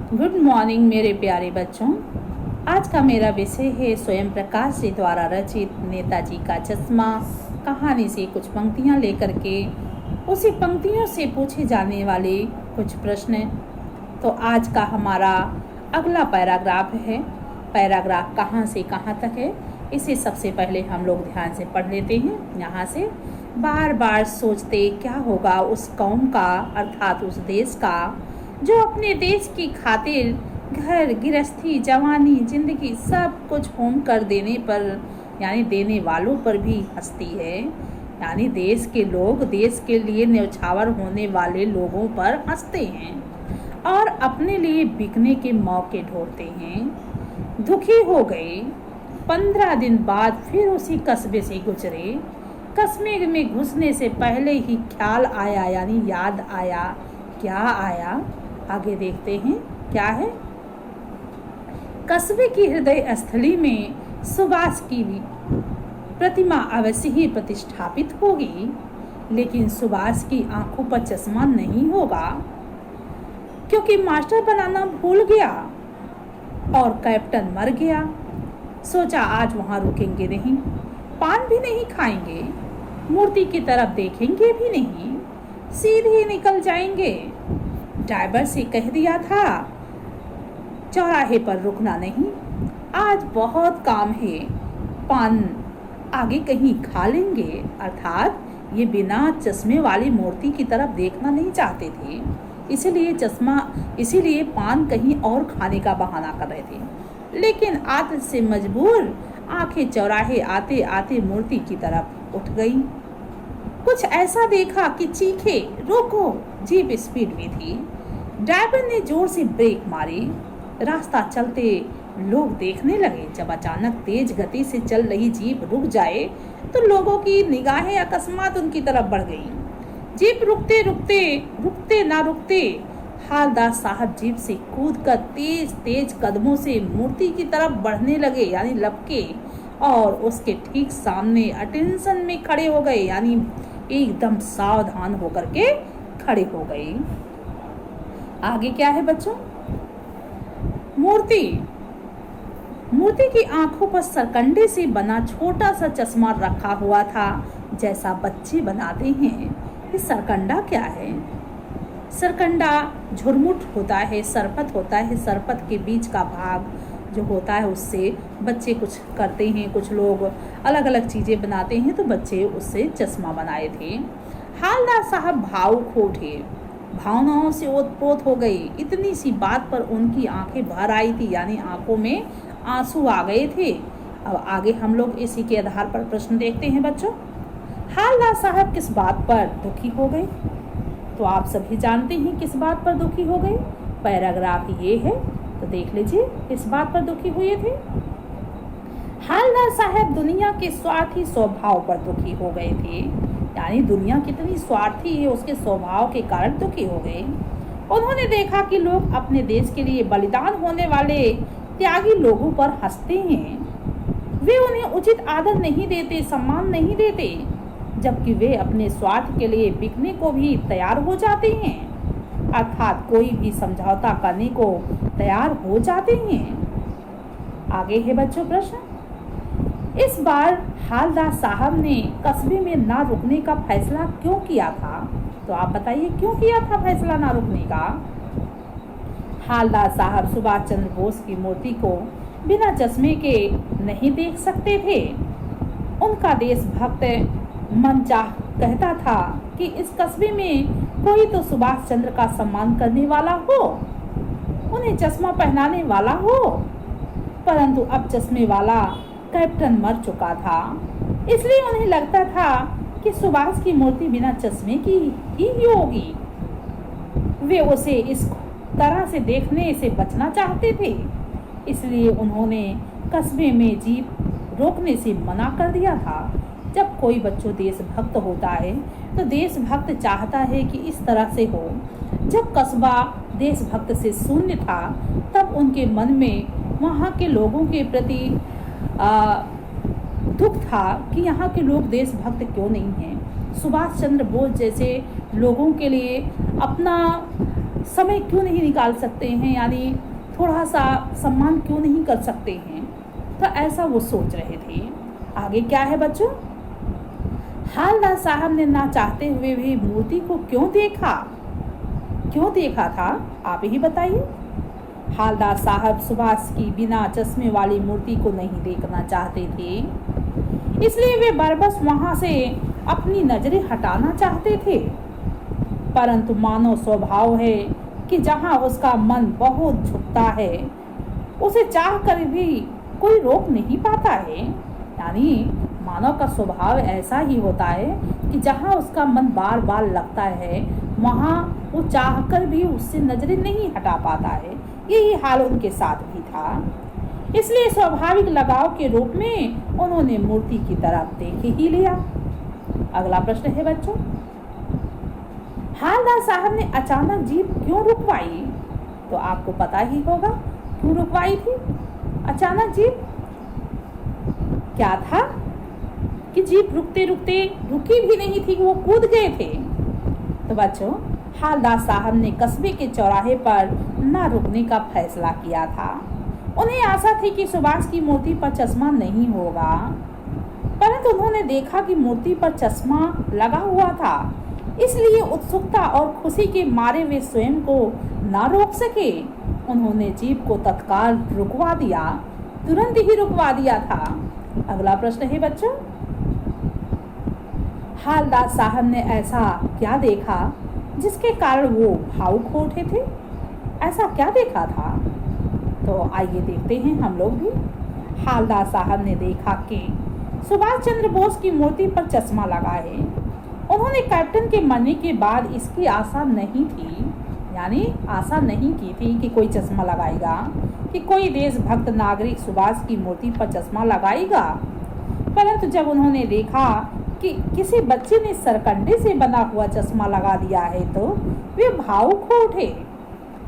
Good morning मेरे प्यारे बच्चों। आज का मेरा विषय है स्वयं प्रकाश जी द्वारा रचित नेताजी का चश्मा कहानी से कुछ पंक्तियां लेकर के उसी पंक्तियों से पूछे जाने वाले कुछ प्रश्न। तो आज का हमारा अगला पैराग्राफ है। पैराग्राफ कहाँ से कहाँ तक है इसे सबसे पहले हम लोग ध्यान से पढ़ लेते हैं। यहाँ से बार बार सोचते क्या होगा उस कौम का अर्थात उस देश का जो अपने देश की खातिर घर गृहस्थी जवानी जिंदगी सब कुछ होम कर देने पर यानी देने वालों पर भी हंसती है। यानी देश के लोग देश के लिए न्यौछावर होने वाले लोगों पर हंसते हैं और अपने लिए बिकने के मौके ढूंढते हैं। दुखी हो गए। 15 दिन बाद फिर उसी कस्बे से गुजरे। कस्बे में घुसने से पहले ही ख्याल आया यानी याद आया। क्या आया आगे देखते हैं क्या है। कस्बे की हृदय स्थली में सुभाष की प्रतिमा अवश्य ही प्रतिष्ठापित होगी, लेकिन सुभाष की आंखों पर चश्मा नहीं होगा क्योंकि मास्टर बनाना भूल गया और कैप्टन मर गया। सोचा आज वहां रुकेंगे नहीं, पान भी नहीं खाएंगे, मूर्ति की तरफ देखेंगे भी नहीं, सीधे निकल जाएंगे। ड्राइवर से कह दिया था चौराहे पर रुकना नहीं, आज बहुत काम है, पान आगे कहीं खा लेंगे। अर्थात ये बिना चश्मे वाली मूर्ति की तरफ देखना नहीं चाहते थे, इसीलिए पान कहीं और खाने का बहाना कर रहे थे। लेकिन आदत से मजबूर आंखें चौराहे आते आते मूर्ति की तरफ उठ गई। कुछ ऐसा देखा कि चीखे, रोको। जीप स्पीड में थी। ड्राइवर ने जोर से ब्रेक मारी। रास्ता चलते लोग देखने लगे। जब अचानक तेज गति से चल रही जीप रुक जाए तो लोगों की निगाहें अकस्मात उनकी तरफ बढ़ गईं। जीप रुकते ना रुकते हालदार साहब जीप से कूदकर तेज तेज कदमों से मूर्ति की तरफ बढ़ने लगे यानी लपके, और उसके ठीक सामने अटेंशन में खड़े हो गए यानी एकदम सावधान होकर के खड़े हो गए। आगे क्या है बच्चों। मूर्ति की आंखों पर सरकंडे से बना छोटा सा चश्मा रखा हुआ था जैसा बच्चे बनाते हैं। ये सरकंडा क्या है। सरकंडा झुरमुट होता है, सरपत होता है। सरपत के बीच का भाग जो होता है उससे बच्चे कुछ करते हैं। कुछ लोग अलग अलग चीजें बनाते हैं तो बच्चे उससे चश्मा बनाए थे। हालदार साहब भावुक हो उठे, भावनाओं से ओतप्रोत हो गई। इतनी सी बात पर उनकी आंखें भर आई थी यानी आंखों में आंसू आ गए थे। अब आगे हम लोग इसी के आधार पर प्रश्न देखते हैं बच्चों। हालदार साहब किस बात पर दुखी हो गए, तो आप सभी जानते हैं किस बात पर दुखी हो गए। पैराग्राफ ये है तो देख लीजिए किस बात पर दुखी हुए थे। हालदार साहब दुनिया के स्वार्थी स्वभाव पर दुखी हो गए थे यानी दुनिया कितनी स्वार्थी है उसके स्वभाव के कारण दुखी हो गए। उन्होंने देखा कि लोग अपने देश के लिए बलिदान होने वाले त्यागी लोगों पर हंसते हैं। वे उन्हें उचित आदर नहीं देते, सम्मान नहीं देते, जबकि वे अपने स्वार्थ के लिए बिकने को भी तैयार हो जाते हैं। अर्थात कोई भी समझौता करने को तैयार हो जाते हैं। आगे है बच्चों प्रश्न। इस बार हालदार साहब ने कस्बे में ना रुकने का फैसला क्यों किया था, तो आप बताइए क्यों किया था फैसला ना रुकने का। हालदार साहब सुभाष चंद्र बोस की मूर्ति को बिना चश्मे के नहीं देख सकते थे। उनका देशभक्त मनचाह कहता था कि इस कस्बे में कोई तो सुभाष चंद्र का सम्मान करने वाला हो, उन्हें चश्मा पहनाने वाला हो। परंतु अब चश्मे वाला कैप्टन मर चुका था, इसलिए उन्हें लगता था कि सुभाष की मूर्ति बिना चश्मे की ही होगी। वे उसे इस तरह से देखने से बचना चाहते थे, इसलिए उन्होंने कस्बे में जीप रोकने से मना कर दिया था। जब कोई बच्चों देशभक्त होता है तो देशभक्त चाहता है कि इस तरह से हो। जब कस्बा देशभक्त से शून्य था तब उनके मन में वहाँ के लोगों के प्रति दुख था कि यहाँ के लोग देशभक्त क्यों नहीं हैं। सुभाष चंद्र बोस जैसे लोगों के लिए अपना समय क्यों नहीं निकाल सकते हैं, यानी थोड़ा सा सम्मान क्यों नहीं कर सकते हैं। तो ऐसा वो सोच रहे थे। आगे क्या है बच्चों, हालदार साहब ने ना चाहते हुए भी मूर्ति को क्यों देखा था, आप ही बताइए। हालदार साहब सुभाष की बिना चश्मे वाली मूर्ति को नहीं देखना चाहते थे, इसलिए वे बरबस वहां से अपनी नजरें हटाना चाहते थे। परंतु मानव स्वभाव है कि जहां उसका मन बहुत झुकता है, उसे चाह कर भी कोई रोक नहीं पाता है। यानी मानव का स्वभाव ऐसा ही होता है कि जहां उसका मन बार बार लगता है, वहां वो चाहकर भी उससे नजरें नहीं हटा पाता है। यही हाल उनके साथ भी था। इसलिए स्वाभाविक लगाव के रूप में उन्होंने मूर्ति की तरफ देख ही लिया। अगला प्रश्न है बच्चों, हालदार साहब ने अचानक जीप क्यों रुकवाई? तो आपको पता ही होगा क्यों रुकवाई थी अचानक जीप। क्या था कि जीप रुकते रुकते रुकी भी नहीं थी, वो कूद गए थे। तो बच्चों, हालदार साहब ने कस्बे के चौराहे पर न रुकने का फैसला किया था। उन्हें आशा थी कि सुभाष की मूर्ति पर चश्मा नहीं होगा, परंतु उन्होंने देखा कि मूर्ति पर चश्मा लगा हुआ था। इसलिए उत्सुकता और खुशी के मारे वे स्वयं को न रोक सके। उन्होंने जीप को तत्काल रुकवा दिया, तुरंत ही रुकवा दिया था। अगला प्रश्न है बच्चों, हालदार साहब ने ऐसा क्या देखा जिसके कारण वो भावुक हो उठे थे? ऐसा क्या देखा था? तो आइए देखते हैं हम लोग भी। हालदार साहब ने देखा कि सुभाष चंद्र बोस की मूर्ति पर चश्मा लगा है। उन्होंने कैप्टन के मरने के बाद इसकी आशा नहीं थी, यानी आशा नहीं की थी कि कोई चश्मा लगाएगा, कि कोई देशभक्त नागरिक सुभाष की मूर्ति पर चश्मा लगाएगा। परंतु जब उन्होंने देखा कि किसी बच्चे ने सरकंडे से बना हुआ चश्मा लगा दिया है, तो वे भावुक हो उठे,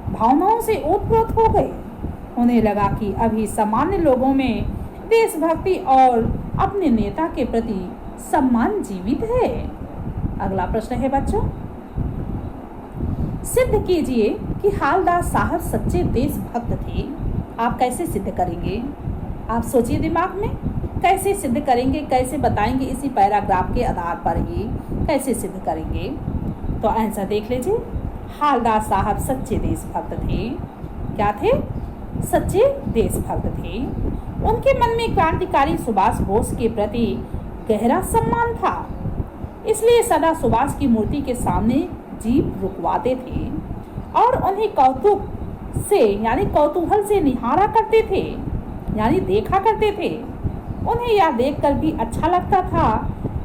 भावनाओं से ओतप्रोत हो गए। उन्हें लगा कि अभी सामान्य लोगों में देशभक्ति और अपने नेता के प्रति सम्मान जीवित है। अगला प्रश्न है बच्चों, सिद्ध कीजिए कि हालदार साहब सच्चे देशभक्त थे। आप कैसे सिद्ध करेंगे? आप सोचिए दिमाग में, कैसे सिद्ध करेंगे, कैसे बताएंगे? इसी पैराग्राफ के आधार पर ही कैसे सिद्ध करेंगे? तो आंसर देख लीजिए। हालदार साहब सच्चे देशभक्त थे। क्या थे? सच्चे देशभक्त थे। उनके मन में क्रांतिकारी सुभाष बोस के प्रति गहरा सम्मान था, इसलिए सदा सुभाष की मूर्ति के सामने जीप रुकवाते थे और उन्हें कौतुक से, यानी कौतूहल से निहारा करते थे, यानी देखा करते थे। उन्हें यह देखकर भी अच्छा लगता था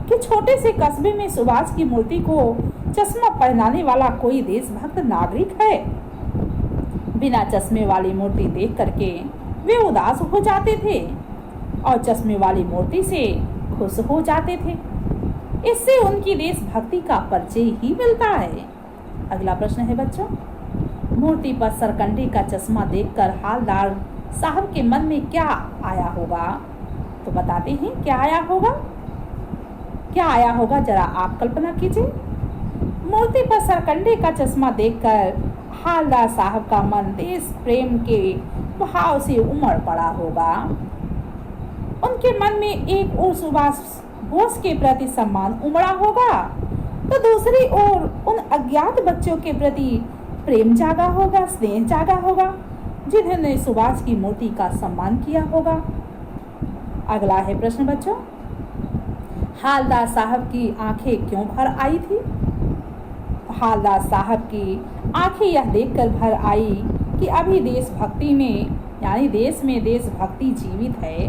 कि छोटे से कस्बे में सुभाष की मूर्ति को चश्मा पहनाने वाला कोई देशभक्त नागरिक है। बिना चश्मे वाली मूर्ति देख करके वे उदास हो जाते थे और चश्मे वाली मूर्ति से खुश हो जाते थे। इससे उनकी देशभक्ति का परिचय ही मिलता है। अगला प्रश्न है बच्चों, मूर्ति पर सरकंडे का चश्मा देखकर हालदार साहब के मन में क्या आया होगा? तो बताते हैं क्या आया होगा। क्या आया होगा, जरा आप कल्पना कीजिए। मूर्ति पर सरकंडे का चश्मा देखकर हालदार साहब का मन देश प्रेम के भाव से उमड़ पड़ा होगा। उनके मन में एक ओर सुभाष बोस के प्रति सम्मान उमड़ा होगा, तो दूसरी ओर उन अज्ञात बच्चों के प्रति प्रेम जागा होगा, स्नेह जागा होगा, जिन्होंने सुभाष की मूर्ति का सम्मान किया होगा। अगला है प्रश्न बच्चों, हालदार साहब की आंखें क्यों भर आई थी? हालदार साहब की आंखें यह देखकर भर आई कि अभी देशभक्ति में, यानी देश में देशभक्ति जीवित है।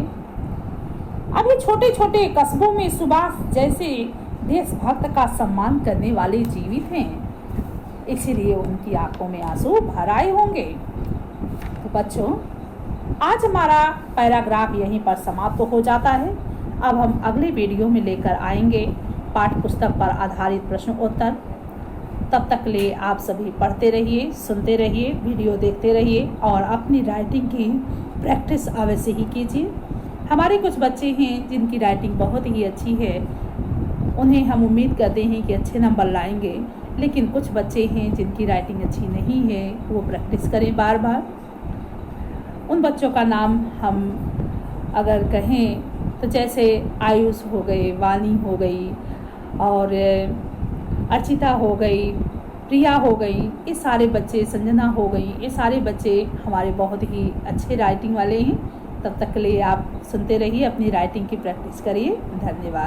अभी छोटे छोटे कस्बों में सुभाष जैसे देशभक्त का सम्मान करने वाले जीवित हैं, इसीलिए उनकी आंखों में आंसू भर आए होंगे। तो बच्चों, आज हमारा पैराग्राफ यहीं पर समाप्त हो जाता है। अब हम अगले वीडियो में लेकर आएंगे पाठ्य पुस्तक पर आधारित प्रश्न उत्तर। तब तक ले आप सभी पढ़ते रहिए, सुनते रहिए, वीडियो देखते रहिए और अपनी राइटिंग की प्रैक्टिस अवश्य ही कीजिए। हमारे कुछ बच्चे हैं जिनकी राइटिंग बहुत ही अच्छी है, उन्हें हम उम्मीद करते हैं कि अच्छे नंबर लाएंगे। लेकिन कुछ बच्चे हैं जिनकी राइटिंग अच्छी नहीं है, वो प्रैक्टिस करें बार बार। उन बच्चों का नाम हम अगर कहें तो जैसे आयुष हो गए, वानी हो गई, और अर्चिता हो गई, प्रिया हो गई, ये सारे बच्चे, संजना हो गई, ये सारे बच्चे हमारे बहुत ही अच्छे राइटिंग वाले हैं। तब तक के लिए आप सुनते रहिए, अपनी राइटिंग की प्रैक्टिस करिए। धन्यवाद।